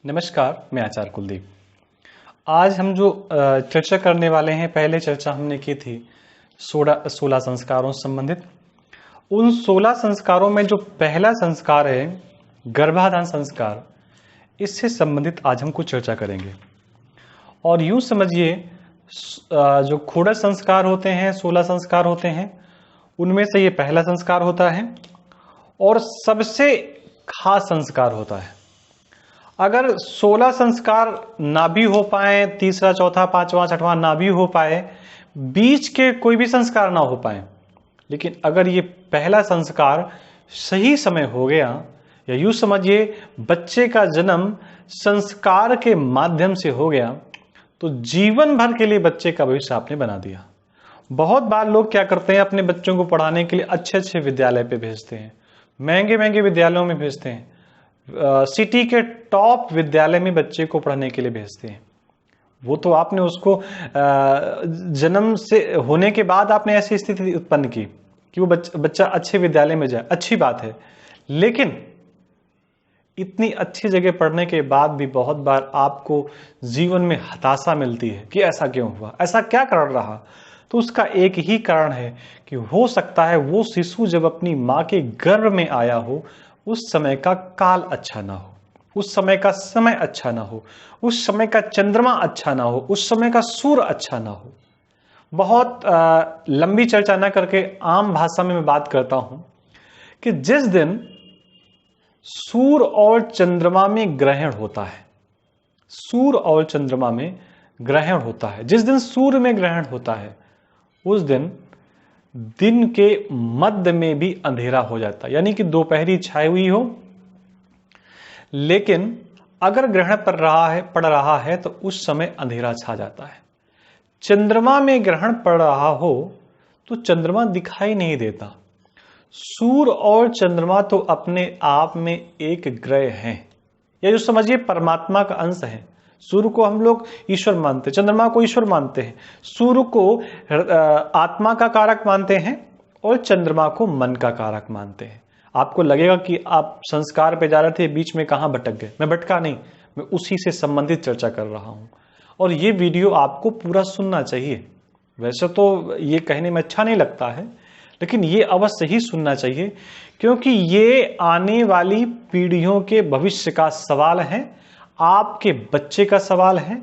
नमस्कार, मैं आचार्य कुलदीप। आज हम जो चर्चा करने वाले हैं, पहले चर्चा हमने की थी 16 संस्कारों से संबंधित। उन 16 संस्कारों में जो पहला संस्कार है गर्भाधान संस्कार, इससे संबंधित आज हम कुछ चर्चा करेंगे। और यूं समझिए जो क्षुद्र संस्कार होते हैं, 16 संस्कार होते हैं, उनमें से ये पहला संस्कार होता है और सबसे खास संस्कार होता है। अगर 16 संस्कार ना भी हो पाए, तीसरा, चौथा, पांचवा, छठवां ना भी हो पाए, बीच के कोई भी संस्कार ना हो पाए, लेकिन अगर ये पहला संस्कार सही समय हो गया, या यूं समझिए बच्चे का जन्म संस्कार के माध्यम से हो गया, तो जीवन भर के लिए बच्चे का भविष्य आपने बना दिया। बहुत बार लोग क्या करते हैं, अपने बच्चों को पढ़ाने के लिए अच्छे अच्छे विद्यालय पे भेजते हैं, महंगे महंगे विद्यालयों में भेजते हैं, सिटी के टॉप विद्यालय में बच्चे को पढ़ने के लिए भेजते हैं। वो तो आपने उसको जन्म से होने के बाद आपने ऐसी स्थिति उत्पन्न की कि वो बच्चा अच्छे विद्यालय में जाए, अच्छी बात है। लेकिन इतनी अच्छी जगह पढ़ने के बाद भी बहुत बार आपको जीवन में हताशा मिलती है कि ऐसा क्यों हुआ, ऐसा क्या कारण रहा। तो उसका एक ही कारण है कि हो सकता है वो शिशु जब अपनी मां के गर्भ में आया हो, उस समय का काल अच्छा ना हो, उस समय का समय अच्छा ना हो, उस समय का चंद्रमा अच्छा ना हो, उस समय का सूर्य अच्छा ना हो। बहुत लंबी चर्चा ना करके आम भाषा में मैं बात करता हूं कि जिस दिन सूर्य और चंद्रमा में ग्रहण होता है, सूर्य और चंद्रमा में ग्रहण होता है, जिस दिन सूर्य में ग्रहण होता है, उस दिन के मध्य में भी अंधेरा हो जाता है, यानी कि दोपहरी छाई हुई हो, लेकिन अगर ग्रहण पड़ रहा है तो उस समय अंधेरा छा जाता है। चंद्रमा में ग्रहण पड़ रहा हो तो चंद्रमा दिखाई नहीं देता। सूर्य और चंद्रमा तो अपने आप में एक ग्रह हैं, या जो समझिए परमात्मा का अंश है। सूर्य को हम लोग ईश्वर मानते हैं, चंद्रमा को ईश्वर मानते हैं, सूर्य को आत्मा का कारक मानते हैं और चंद्रमा को मन का कारक मानते हैं। आपको लगेगा कि आप संस्कार पे जा रहे थे, बीच में कहां भटक गए। मैं भटका नहीं, मैं उसी से संबंधित चर्चा कर रहा हूं और ये वीडियो आपको पूरा सुनना चाहिए। वैसे तो ये कहने में अच्छा नहीं लगता है, लेकिन ये अवश्य ही सुनना चाहिए, क्योंकि ये आने वाली पीढ़ियों के भविष्य का सवाल है, आपके बच्चे का सवाल है,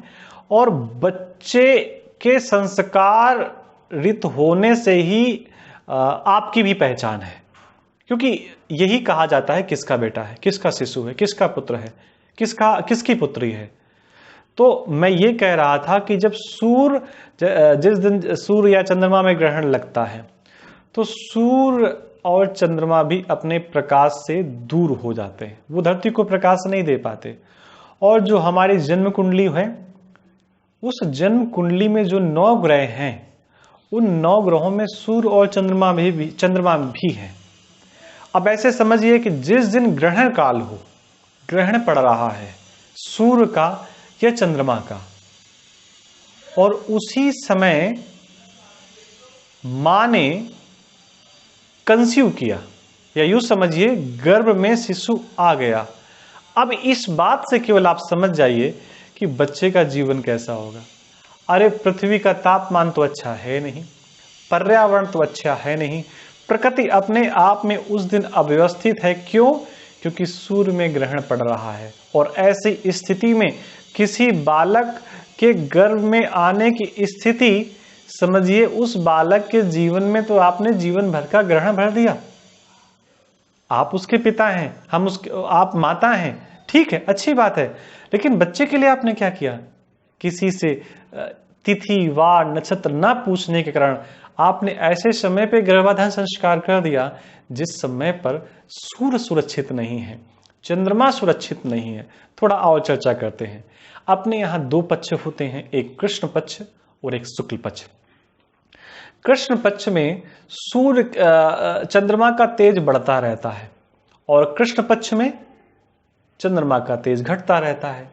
और बच्चे के संस्कारित होने से ही आपकी भी पहचान है। क्योंकि यही कहा जाता है किसका बेटा है, किसका शिशु है, किसका पुत्र है, किसकी पुत्री है। तो मैं ये कह रहा था कि जब जिस दिन सूर्य या चंद्रमा में ग्रहण लगता है, तो सूर्य और चंद्रमा भी अपने प्रकाश से दूर हो जाते हैं, वो धरती को प्रकाश नहीं दे पाते। और जो हमारी जन्म कुंडली है, उस जन्म कुंडली में जो 9 ग्रह हैं, उन 9 ग्रहों में सूर्य और चंद्रमा भी है। अब ऐसे समझिए कि जिस दिन ग्रहण काल हो, ग्रहण पड़ रहा है सूर्य का या चंद्रमा का, और उसी समय मां ने कंसीव किया, या यूं समझिए गर्भ में शिशु आ गया। अब इस बात से केवल आप समझ जाइए कि बच्चे का जीवन कैसा होगा। अरे पृथ्वी का तापमान तो अच्छा है नहीं, पर्यावरण तो अच्छा है नहीं, प्रकृति अपने आप में उस दिन अव्यवस्थित है। क्यों? क्योंकि सूर्य में ग्रहण पड़ रहा है। और ऐसी स्थिति में किसी बालक के गर्भ में आने की स्थिति, समझिए उस बालक के जीवन में तो आपने जीवन भर का ग्रहण भर दिया। आप उसके पिता हैं, आप माता हैं, ठीक है, अच्छी बात है, लेकिन बच्चे के लिए आपने क्या किया? किसी से तिथि वार नक्षत्र ना पूछने के कारण आपने ऐसे समय पे गर्भाधान संस्कार कर दिया जिस समय पर सूर्य सुरक्षित नहीं है, चंद्रमा सुरक्षित नहीं है। थोड़ा और चर्चा करते हैं। अपने यहाँ 2 पक्ष होते हैं, एक कृष्ण पक्ष और एक शुक्ल पक्ष। कृष्ण पक्ष में सूर्य चंद्रमा का तेज बढ़ता रहता है और कृष्ण पक्ष में चंद्रमा का तेज घटता रहता है।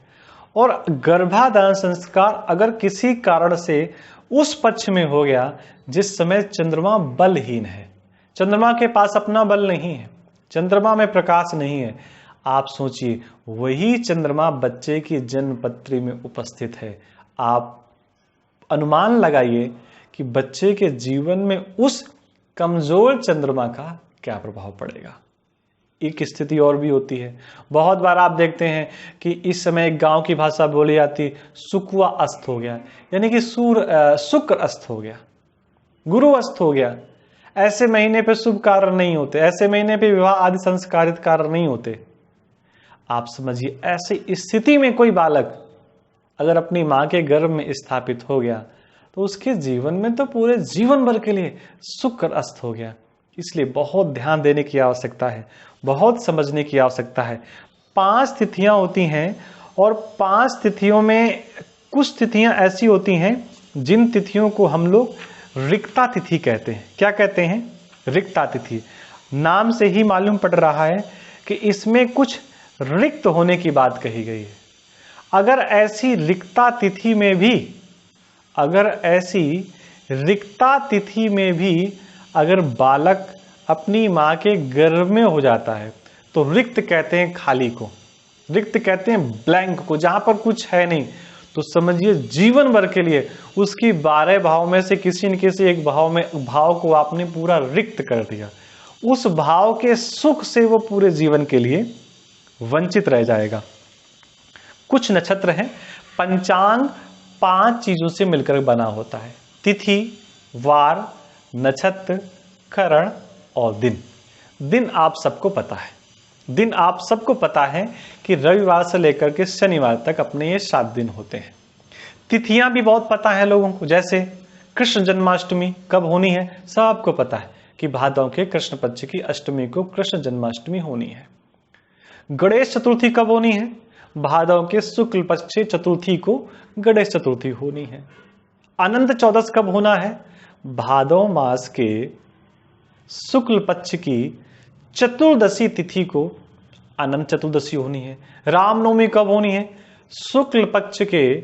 और गर्भाधान संस्कार अगर किसी कारण से उस पक्ष में हो गया जिस समय चंद्रमा बलहीन है, चंद्रमा के पास अपना बल नहीं है, चंद्रमा में प्रकाश नहीं है, आप सोचिए, वही चंद्रमा बच्चे की जन्मपत्री में उपस्थित है। आप अनुमान लगाइए कि बच्चे के जीवन में उस कमजोर चंद्रमा का क्या प्रभाव पड़ेगा। एक स्थिति और भी होती है, बहुत बार आप देखते हैं कि इस समय एक गांव की भाषा बोली जाती, सुकुआ अस्त हो गया, यानी कि शुक्र अस्त हो गया, गुरु अस्त हो गया। ऐसे महीने पे शुभ कार्य नहीं होते, ऐसे महीने पे विवाह आदि संस्कारित कार्य नहीं होते। आप समझिए, ऐसी स्थिति में कोई बालक अगर अपनी मां के गर्भ में स्थापित हो गया तो उसके जीवन में तो पूरे जीवन भर के लिए शुक्र अस्त हो गया। इसलिए बहुत ध्यान देने की आवश्यकता है, बहुत समझने की आवश्यकता है। 5 तिथियां होती हैं और 5 तिथियों में कुछ तिथियां ऐसी होती हैं जिन तिथियों को हम लोग रिक्ता तिथि कहते हैं। क्या कहते हैं? रिक्ता तिथि। नाम से ही मालूम पड़ रहा है कि इसमें कुछ रिक्त होने की बात कही गई है। अगर ऐसी रिक्ता तिथि में भी अगर बालक अपनी मां के गर्भ में हो जाता है तो रिक्त कहते हैं खाली को, रिक्त कहते हैं ब्लैंक को, जहां पर कुछ है नहीं। तो समझिए जीवन भर के लिए उसकी 12 भाव में से किसी न किसी एक भाव को आपने पूरा रिक्त कर दिया। उस भाव के सुख से वो पूरे जीवन के लिए वंचित रह जाएगा। कुछ नक्षत्र हैं, पंचांग 5 चीजों से मिलकर बना होता है। तिथि, वार, नक्षत्र, करण और दिन। दिन आप सबको पता है, दिन आप सबको पता है कि रविवार से लेकर के शनिवार तक अपने ये 7 दिन होते हैं। तिथियां भी बहुत पता है लोगों को, जैसे कृष्ण जन्माष्टमी कब होनी है, सबको पता है कि भादव के कृष्ण पक्ष की अष्टमी को कृष्ण जन्माष्टमी होनी है। गणेश चतुर्थी कब होनी है? भादव के शुक्ल पक्ष चतुर्थी को गणेश चतुर्थी होनी है। अनंत चौदस कब होना है? भादव मास के शुक्ल पक्ष की चतुर्दशी तिथि को अनंत चतुर्दशी होनी है। रामनवमी कब होनी है? शुक्ल पक्ष के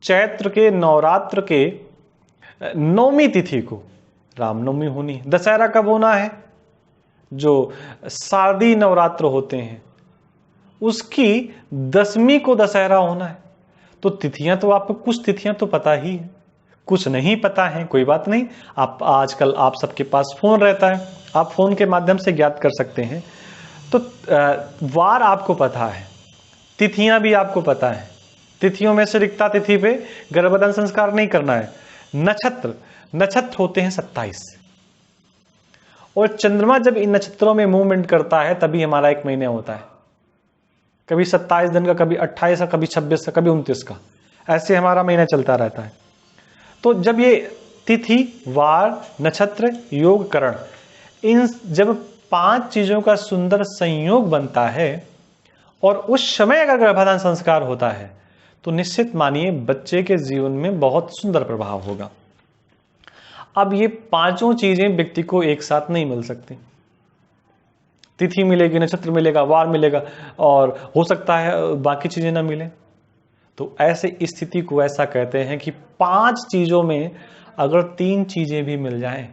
चैत्र के नवरात्र के नवमी तिथि को रामनवमी होनी है। दशहरा कब होना है? जो शारदीय नवरात्र होते हैं उसकी 10वीं को दशहरा होना है। तो तिथियां तो आपको, कुछ तिथियां तो पता ही है, कुछ नहीं पता है, कोई बात नहीं। आप आजकल आप सबके पास फोन रहता है, आप फोन के माध्यम से ज्ञात कर सकते हैं। तो वार आपको पता है, तिथियां भी आपको पता है। तिथियों में से रिक्ता तिथि पे गर्भधारण संस्कार नहीं करना है। नक्षत्र होते हैं 27 और चंद्रमा जब इन नक्षत्रों में मूवमेंट करता है तभी हमारा 1 महीना होता है। कभी 27 दिन का, कभी 28 का, कभी 26 का, कभी 29 का, ऐसे हमारा महीना चलता रहता है। तो जब ये तिथि, वार, नक्षत्र, योग, करण, इन जब 5 चीजों का सुंदर संयोग बनता है और उस समय अगर गर्भाधान संस्कार होता है तो निश्चित मानिए बच्चे के जीवन में बहुत सुंदर प्रभाव होगा। अब ये 5 चीजें व्यक्ति को एक साथ नहीं मिल सकती। तिथि मिलेगी, नक्षत्र मिलेगा, वार मिलेगा और हो सकता है बाकी चीजें ना मिले। तो ऐसे स्थिति को ऐसा कहते हैं कि 5 चीजों में अगर 3 चीजें भी मिल जाएं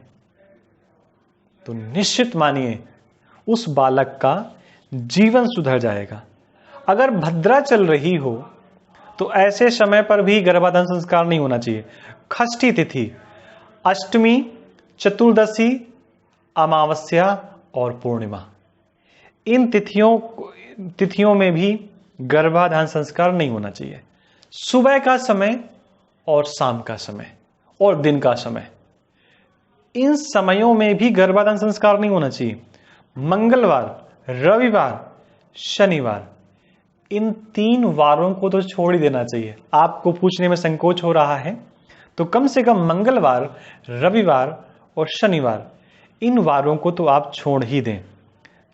तो निश्चित मानिए उस बालक का जीवन सुधर जाएगा। अगर भद्रा चल रही हो तो ऐसे समय पर भी गर्भाधान संस्कार नहीं होना चाहिए। षष्ठी तिथि, अष्टमी, चतुर्दशी, अमावस्या और पूर्णिमा, इन तिथियों में भी गर्भाधान संस्कार नहीं होना चाहिए। सुबह का समय और शाम का समय और दिन का समय, इन समयों में भी गर्भाधान संस्कार नहीं होना चाहिए। मंगलवार, रविवार, शनिवार, इन 3 वारों को तो छोड़ ही देना चाहिए। आपको पूछने में संकोच हो रहा है तो कम से कम मंगलवार, रविवार और शनिवार, इन वारों को तो आप छोड़ ही दें।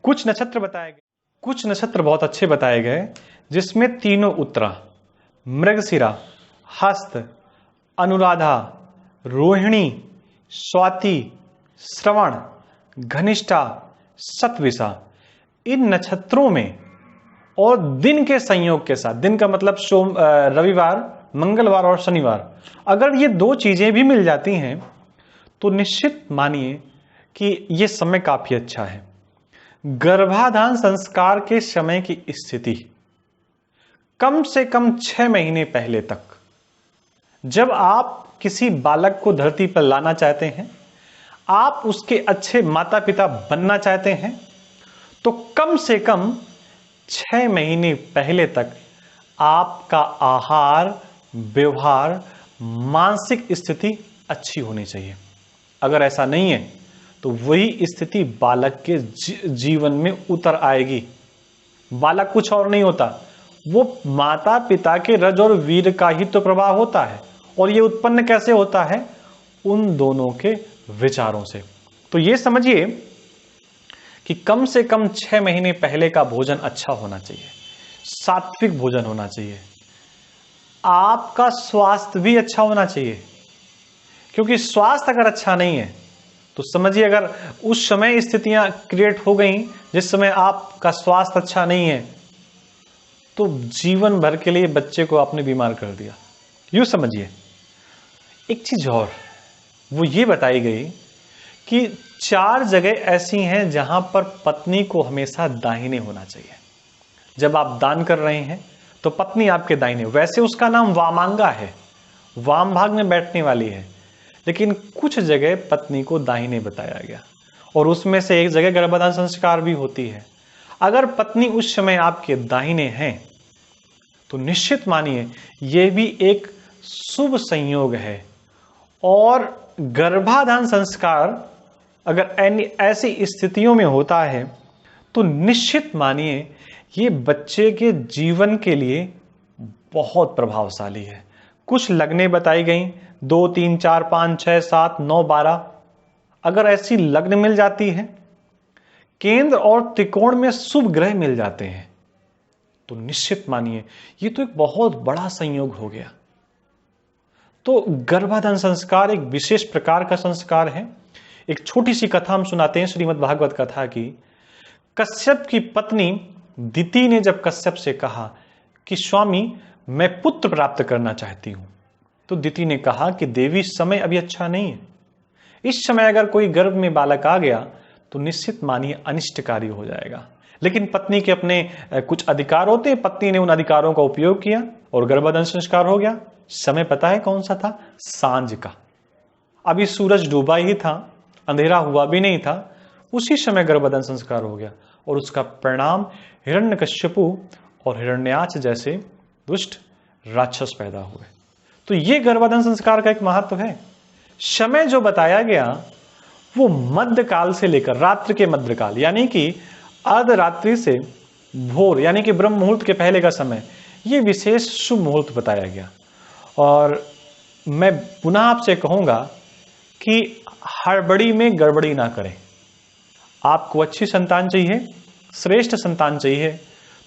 कुछ नक्षत्र बताए गए, कुछ नक्षत्र बहुत अच्छे बताए गए जिसमें तीनों उत्तरा, मृगशिरा, हस्त, अनुराधा, रोहिणी, स्वाति, श्रवण, घनिष्ठा, शतविषा, इन नक्षत्रों में और दिन के संयोग के साथ, दिन का मतलब रविवार, मंगलवार और शनिवार, अगर ये 2 चीजें भी मिल जाती हैं तो निश्चित मानिए कि ये समय काफी अच्छा है। गर्भाधान संस्कार के समय की स्थिति कम से कम 6 महीने पहले तक, जब आप किसी बालक को धरती पर लाना चाहते हैं, आप उसके अच्छे माता पिता बनना चाहते हैं, तो कम से कम 6 महीने पहले तक आपका आहार, व्यवहार, मानसिक स्थिति अच्छी होनी चाहिए। अगर ऐसा नहीं है तो वही स्थिति बालक के जीवन में उतर आएगी। बालक कुछ और नहीं होता, वो माता पिता के रज और वीर का ही तो प्रभाव होता है। और ये उत्पन्न कैसे होता है? उन दोनों के विचारों से। तो ये समझिए कि कम से कम 6 महीने पहले का भोजन अच्छा होना चाहिए, सात्विक भोजन होना चाहिए। आपका स्वास्थ्य भी अच्छा होना चाहिए, क्योंकि स्वास्थ्य अगर अच्छा नहीं है तो समझिए, अगर उस समय स्थितियां क्रिएट हो गई जिस समय आपका स्वास्थ्य अच्छा नहीं है, तो जीवन भर के लिए बच्चे को आपने बीमार कर दिया। यूं समझिए। एक चीज और वो ये बताई गई कि 4 जगह ऐसी हैं जहां पर पत्नी को हमेशा दाहिने होना चाहिए। जब आप दान कर रहे हैं तो पत्नी आपके दाहिने, वैसे उसका नाम वामांगा है, वाम भाग में बैठने वाली है, लेकिन कुछ जगह पत्नी को दाहिने बताया गया, और उसमें से एक जगह गर्भाधान संस्कार भी होती है। अगर पत्नी उस समय आपके दाहिने हैं तो निश्चित मानिए यह भी एक शुभ संयोग है। और गर्भाधान संस्कार अगर ऐसी स्थितियों में होता है तो निश्चित मानिए ये बच्चे के जीवन के लिए बहुत प्रभावशाली है। कुछ लगने बताई गई, 2, 3, 4, 5, 6, 7, 9, 12। अगर ऐसी लग्न मिल जाती है, केंद्र और त्रिकोण में शुभ ग्रह मिल जाते हैं, तो निश्चित मानिए ये तो एक बहुत बड़ा संयोग हो गया। तो गर्भाधान संस्कार एक विशेष प्रकार का संस्कार है। एक छोटी सी कथा हम सुनाते हैं, श्रीमद् भागवत कथा की। कश्यप की पत्नी दिति ने जब कश्यप से कहा कि स्वामी मैं पुत्र प्राप्त करना चाहती हूं, तो दिति ने कहा कि देवी समय अभी अच्छा नहीं है। इस समय अगर कोई गर्भ में बालक आ गया तो निश्चित मानिए अनिष्टकारी हो जाएगा। लेकिन पत्नी के अपने कुछ अधिकार होते हैं, पत्नी ने उन अधिकारों का उपयोग किया और गर्भाधान संस्कार हो गया। समय पता है कौन सा था? सांझ का। अभी सूरज डूबा ही था, अंधेरा हुआ भी नहीं था, उसी समय गर्भाधान संस्कार हो गया, और उसका परिणाम हिरण्यकश्यपु और हिरण्याक्ष जैसे दुष्ट राक्षस पैदा हुए। तो ये गर्भाधान संस्कार का एक महत्व है। समय जो बताया गया वो मध्यकाल से लेकर रात्रि के मध्यकाल, यानी कि अर्धरात्रि से भोर, यानी कि ब्रह्म मुहूर्त के पहले का समय, ये विशेष शुभ मुहूर्त बताया गया। और मैं पुनः आपसे कहूंगा कि हड़बड़ी में गड़बड़ी ना करें। आपको अच्छी संतान चाहिए, श्रेष्ठ संतान चाहिए,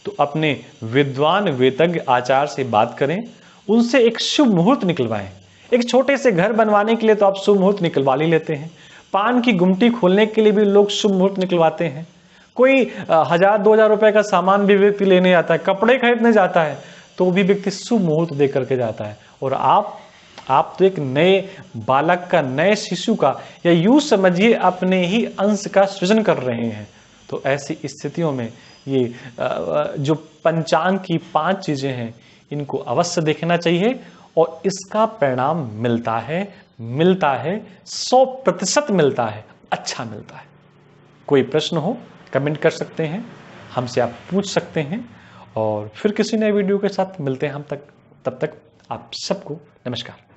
तो अपने विद्वान वेदज्ञ आचार्य से बात करें, उनसे एक शुभ मुहूर्त निकलवाएं। एक छोटे से घर बनवाने के लिए तो आप शुभ मुहूर्त निकलवा ही लेते हैं, पान की गुमटी खोलने के लिए भी लोग शुभ मुहूर्त निकलवाते हैं। कोई 1000-2000 रुपए का सामान भी व्यक्ति लेने आता है, कपड़े खरीदने जाता है, तो भी व्यक्ति शुभ मुहूर्त दे करके जाता है। और आप तो एक नए बालक का, नए शिशु का, या यूं समझिए अपने ही अंश का सृजन कर रहे हैं। तो ऐसी स्थितियों में ये जो पंचांग की 5 चीजें हैं, इनको अवश्य देखना चाहिए, और इसका परिणाम मिलता है 100% मिलता है, अच्छा मिलता है। कोई प्रश्न हो कमेंट कर सकते हैं, हमसे आप पूछ सकते हैं, और फिर किसी नए वीडियो के साथ मिलते हैं हम तब तक आप सबको नमस्कार।